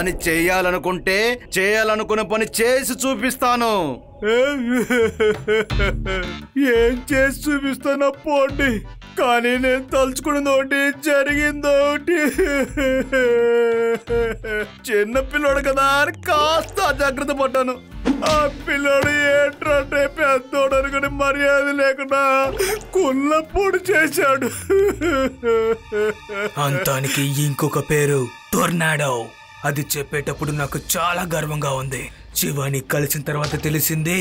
పని చేయాలనుకునే పని చేసి చూపిస్తాను. ఏం చేసి చూపిస్తాను పోండి, కానీ నేను తలుచుకున్నది ఒకటి, జరిగింది ఒకటి. చిన్న పిల్లోడు కదా అని కాస్త జాగ్రత్త పడ్డాను. ఆ పిల్లోడు ఏంటంటే పెద్దోడు అనుకుని మర్యాద లేకుండా కుళ్ళపొడి చేశాడు. అంతానికి ఇంకొక పేరు టొర్నాడో. అది చెప్పేటప్పుడు నాకు చాలా గర్వంగా ఉంది. శివాని కలిసిన తర్వాత తెలిసింది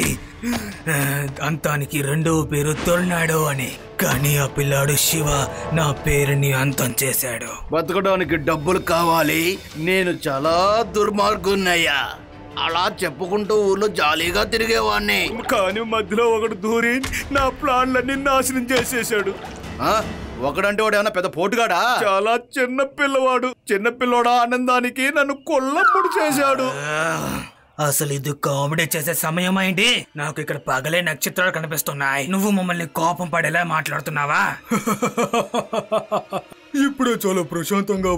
అంతానికి రెండవ పేరు టొర్నాడో అని. కానీ ఆ పిల్లాడు శివ నా పేరుని అంతం చేశాడు. బతకడానికి డబ్బులు కావాలి, నేను చాలా దుర్మార్గున్నయ్యా. అలా చెప్పుకుంటూ ఊర్లో జాలీగా తిరిగేవాడిని. కానీ మధ్యలో ఒకడు దూరి నా ప్లాన్లన్నీ నాశనం చేసేసాడు. ఒకడంటే వాడు ఏమన్నా పెద్ద పోటుగాడా? చాలా చిన్న పిల్లవాడా ఆనందానికి నన్ను కొల్లప్పుడు చేశాడు. అసలు ఇది కామెడీ చేసే సమయం అయింది. నాకు ఇక్కడ పగలే నక్షత్రాలు కనిపిస్తున్నాయి. నువ్వు మమ్మల్ని కోపం పడేలా మాట్లాడుతున్నావా? ఇప్పుడే చాలా ప్రశాంతంగా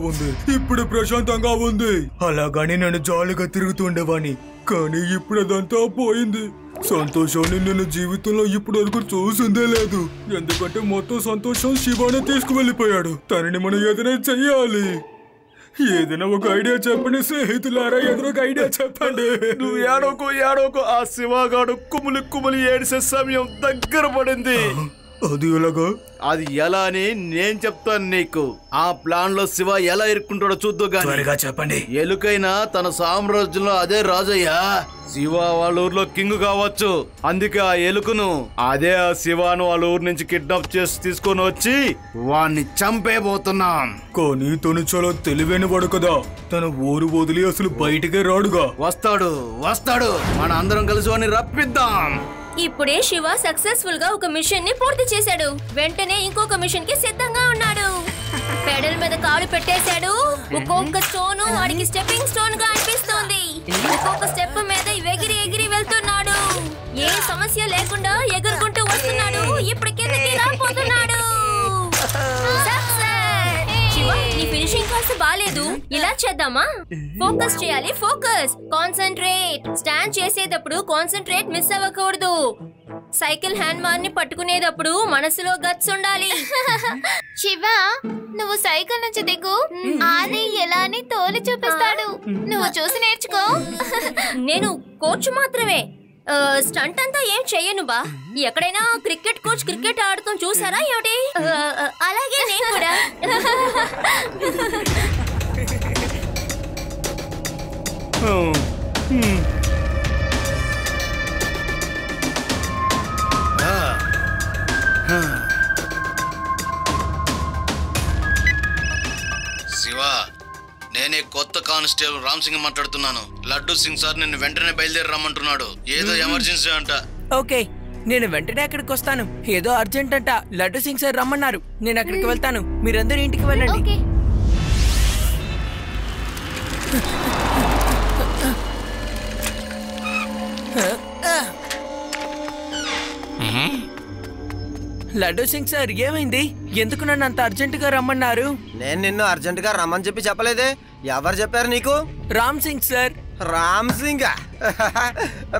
ఉంది. అలాగని నేను జాలీగా తిరుగుతుండేవాణ్ణి, కానీ ఇప్పుడు అదంతా పోయింది. సంతోషాన్ని నేను జీవితంలో ఇప్పటి వరకు చూసిందే లేదు. ఎందుకంటే మొత్తం సంతోషం శివానే తీసుకువెళ్ళిపోయాడు. తనని మనం ఏదైనా చెయ్యాలి. ఏదైనా ఒక ఐడియా చెప్పండి స్నేహితులారా, ఏదైనా ఒక ఐడియా చెప్పండి. నువ్వు ఏడోకు ఆ శివగాడు కుములి ఏడిసే సమయం దగ్గర పడింది. అది ఎలాగా? అది ఎలా అని నేను చెప్తాను నీకు. ఆ ప్లాన్ లో శివ ఎలా ఇరుక్కుంటాడో చూద్దు గాని చెప్పండి. ఎలుకైనా తన సామ్రాజ్యంలో అదే రాజయ్యా. శివ వాళ్ళ ఊర్లో కింగ్ కావచ్చు. అందుకే ఆ ఎలుకను అదే ఆ శివాను వాళ్ళ ఊరు నుంచి కిడ్నాప్ చేసి తీసుకొని వచ్చి వాణ్ణి చంపేబోతున్నాం. కానీ తను చాలా తెలివైన వాడు కదా, తన ఊరు వదిలి అసలు బయటికే రాడుగా. వస్తాడు మన అందరం కలిసి వాడిని రప్పిద్దాం. ఇప్పుడే శివ సక్సెస్ఫుల్ గా ఒక మిషన్ ని పూర్తి చేశాడు. వెంటనే ఇంకొక మిషన్ కి సిద్ధంగా ఉన్నాడు. పెడల్ మీద కాలు పెట్టేశాడు. ఒక్కొక్క స్టోన్ వాడికి స్టెప్పింగ్ స్టోన్ గా అనిపిస్తోంది. ఒక్కొక్క స్టెప్ మీద ఎగిరి వెళ్తున్నాడు. ఏ సమస్య లేకుండా ఎగురుకుంటూ వస్తున్నాడు. ఇప్పుడు కిందకి రాపోతున్నాడు. నీ ఫినిషింగ్ కాస్త బాలేదు. ఇలా చేద్దామా? ఫోకస్ చేయాలి. Focus, concentrate. స్టాండ్ చేసేటప్పుడు కాన్సంట్రేట్ మిస్ అవ్వకూడదు. సైకిల్ హ్యాండ్ మార్ ని పట్టుకునేటప్పుడు మనసులో గట్స్ ఉండాలి. శివ, నువ్వు సైకిల్ నుంచి దిగు. ఆది ఎలా అని తోలి చూపిస్తాడు. నువ్వు చూసి నేర్చుకో. నేను కోచ్ మాత్రమే, స్టంట్ అంతా ఏం చెయ్యను బా. ఎక్కడైనా క్రికెట్ కోచ్ క్రికెట్ ఆడుతాం చూసారా ఏమిటి? అలాగే నేను కూడా. శివ, నేనే కొత్త కానిస్టేబుల్ రామ్ సింగ్ మాట్లాడుతున్నాను. లడ్డు సింగ్ సార్ నిన్ను వెంటనే బయలుదేరి రమ్మంటున్నాడు. ఏదో ఎమర్జెన్సీ అంట. ఓకే, నేను వెంటనే అక్కడికి వస్తాను. ఏదో అర్జెంట్ అంట. లడ్డు సింగ్ సార్ రమ్మన్నారు. నేను అక్కడికి వెళ్తాను. మీరందరూ ఇంటికి వెళ్ళండి. లడ్డు సింగ్ సార్, ఏమైంది? ఎందుకు నన్ను అంత అర్జెంట్ గా రమ్మన్నారు? నేను నిన్ను అర్జెంట్ గా రమ్మని చెప్పలేదే. ఎవరు చెప్పారు నీకు? రామ్ సింగ్ సార్. రామ్ సింగ్?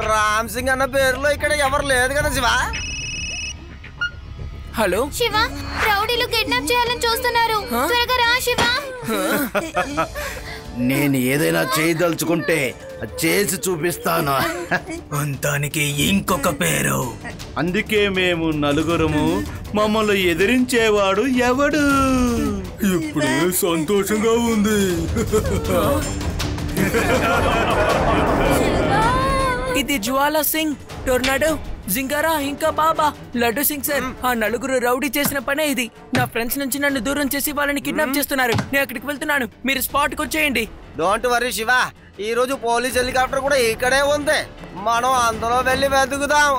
రామ్ సింగ్ అన్న పేరులో ఇక్కడ ఎవరు లేదు కదా శివ. హలో శివ, రౌడీలు కిడ్నాప్ చేయాలని చూస్తున్నారు. త్వరగా రా శివ. నేను ఏదైనా చేయదలుచుకుంటే చేసి చూపిస్తాను. అంతానికి ఇంకొక పేరు. అందుకే మేము నలుగురము. మమ్మల్ని ఎదిరించేవాడు ఎవడు? ఇప్పుడే సంతోషంగా ఉంది. ఇది జ్వాలా సింగ్, టొర్నాడో, జింగారా, ఇంకా బాబా. లడ్డు సింగ్ సార్, ఆ నలుగురు రౌడీ చేసిన పనే ఇది. నా ఫ్రెండ్స్ నుంచి నన్ను దూరం చేసి వాళ్ళని కిడ్నాప్ చేస్తున్నారు. నేను అక్కడికి వెళ్తున్నాను. మీరు స్పాట్ కు వచ్చేయండి. డోంట్ వరీ శివ, ఈ రోజు పోలీస్ హెలికాప్టర్ కూడా ఇక్కడే ఉంది. మనం అందులో వెళ్ళి వెతుకుదాం.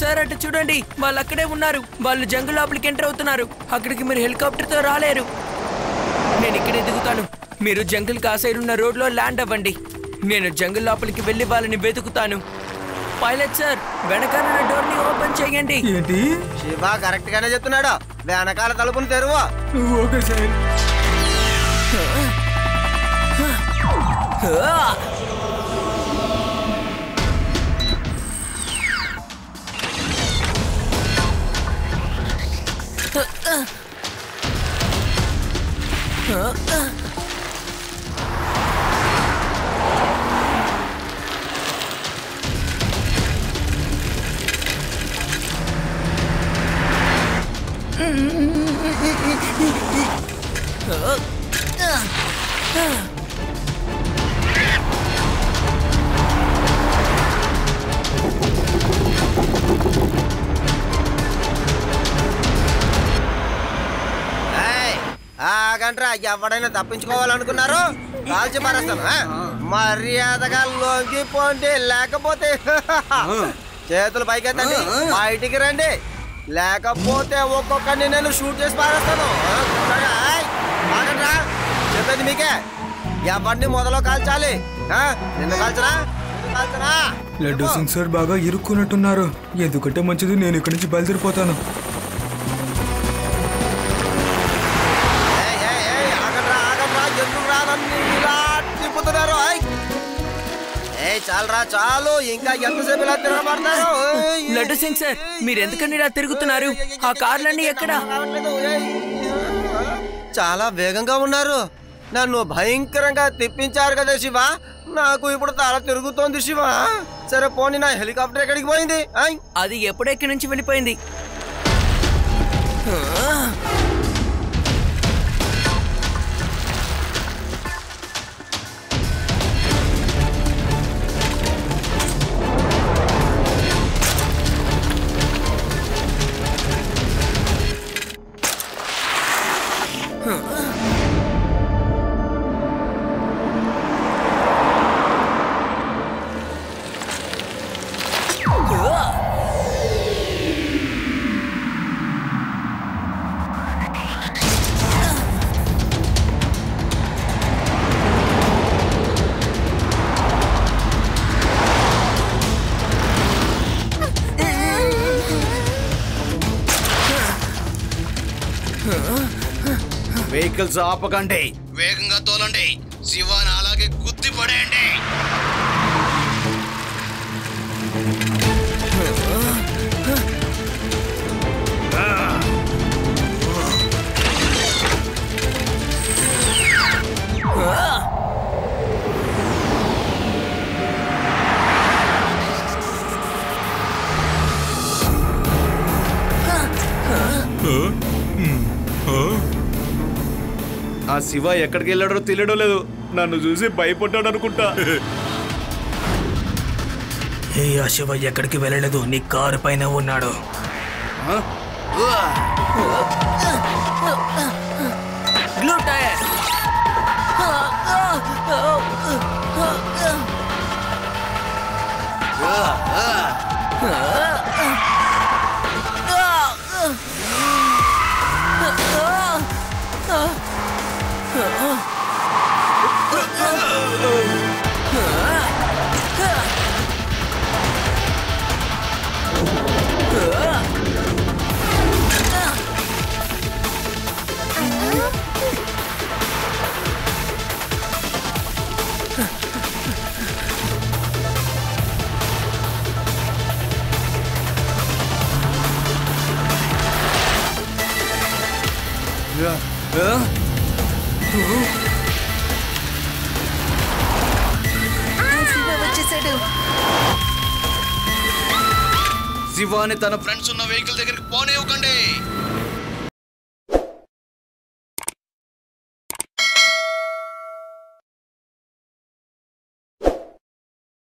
సార్, అటు చూడండి. చూడండి, వాళ్ళు అక్కడే ఉన్నారు. వాళ్ళు జంగుల్ లోపలికి ఎంటర్ అవుతున్నారు. అక్కడికి మీరు హెలికాప్టర్తో రాలేరు. నేను ఇక్కడే దిగుతాను. మీరు జంగిల్ కా సైడ్ ఉన్న రోడ్లో ల్యాండ్ అవ్వండి. నేను జంగిల్ లోపలికి వెళ్ళి వాళ్ళని వెతుకుతాను. పైలట్ సార్, వెనకాల డోర్ ని ఓపెన్ చేయండి. ఏంటి? శివ కరెక్ట్ గానే చెప్తున్నాడు. వెనకాల తలుపుని తెరువు. Okay sir. ఆగంట్రా, ఎవడైనా తప్పించుకోవాలనుకున్నారు కాల్చి పారేస్తాను. మర్యాదగా లొంగిపోండి, లేకపోతే చేతులు పైకెత్తండి, బయటికి రండి, లేకపోతే ఒక్కొక్కరిని నేను షూట్ చేసి పారేస్తాను. ఆగంట్రా, చెప్పేది మీకే. ఎవరిని మొదలో కాల్చాలి? నిన్ను కాల్చనా? లడ్డు సింగ్ సార్ బాగా ఇరుక్కున్నట్టున్నారు. ఎందుకంటే మంచిది, నేను ఇక్కడి నుంచి బయలుదేరిపోతాను. చాలరా, చాలు. ఇంకా ఎంతసేపు ఇలా తిరగబడతారు? లడ్డు సింగ్ సార్, మీరు ఎందుకని ఇలా తిరుగుతున్నారు? ఆ కార్లన్నీ ఎక్కడ? చాలా వేగంగా ఉన్నారు. నన్ను భయంకరంగా తిప్పించారు కదా శివ. నాకు ఇప్పుడు తల తిరుగుతోంది శివ. సరే పోనీ, నా హెలికాప్టర్ ఎక్కడికి పోయింది? అది ఎప్పుడెక్కడి నుంచి వెళ్ళిపోయింది. వెహికల్స్ ఆపకండి, వేగంగా తోలండి. శివాని అలాగే గుద్ది పడేయండి. ఆ శివ ఎక్కడికి వెళ్ళాడో తెలియడం లేదు. నన్ను చూసి భయపడ్డాడు అనుకుంటా. ఆ శివ ఎక్కడికి వెళ్ళలేదు, నీ కారు పైన ఉన్నాడు. Glue tyre. శివాని తన ఫ్రెండ్స్ ఉన్న వెహికల్ దగ్గరికి పోనివ్వకండి.